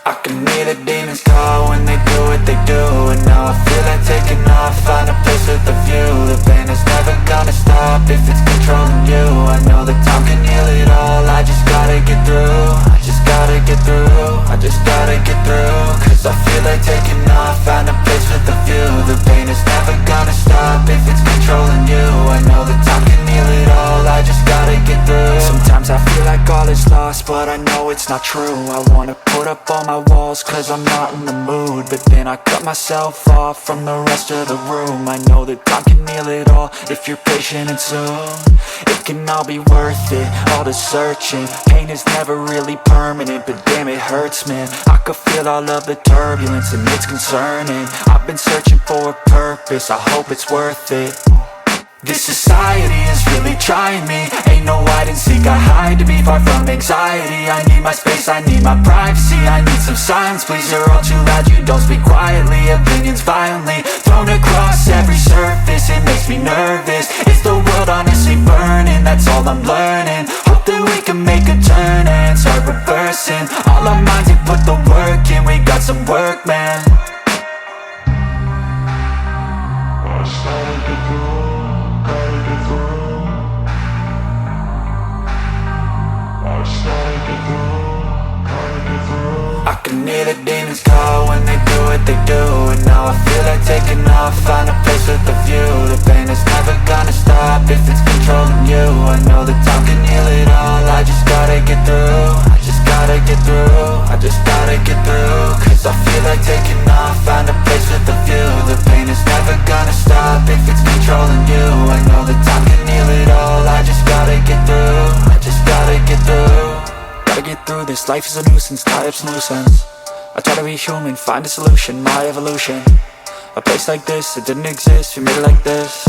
I can hear the demons call when they do what they do. And now I feel like taking off, find a place with a view. The pain is never gonna stop if it's controlling you. I know that time can heal it all, I just gotta get through. I just gotta get through, I just gotta get through. Cause I feel like taking off, find a place with a view. The pain is never gonna stop if it's controlling you. I know that time can heal it all, I just gotta get through. Sometimes I feel like all is lost, but I know it's not true. I wanna put up all my walls cause I'm not in the mood, but then I cut myself off from the rest of the room. I know that time can heal it all if you're patient, and soon it can all be worth it, all the searching. Pain is never really permanent, but damn it hurts, man. I could feel all of the turbulence and it's concerning. I've been searching for a purpose, I hope it's worth it. This society is really trying me. Ain't no hide and seek, I hide to be far from anxiety. I need my space, I need my privacy. I need some silence, please, you're all too loud. You don't speak quietly, opinions violently thrown across every surface. It makes me nervous, is the world honestly burning? That's all I'm learning. Hope that we can make a turn and start reversing all our minds and put the work in. We got some work, man. I started to grow. I can hear the demons call when they do what they do. And now I feel like taking off, find a place with a view. The pain is never gonna stop if it's controlling you. I know that time can heal it all, I just gotta get through. I just gotta get through, I just gotta get through. Cause I feel like taking off, find a place with a view. The pain is never gonna stop if it's controlling you. I know that time can heal it all, I just gotta get through. I just gotta get through. Gotta get through this, life is a nuisance, tie up some loose ends. I try to be human, find a solution, my evolution. A place like this, it didn't exist, we made it like this.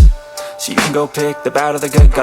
So you can go pick the bad or the good, gotta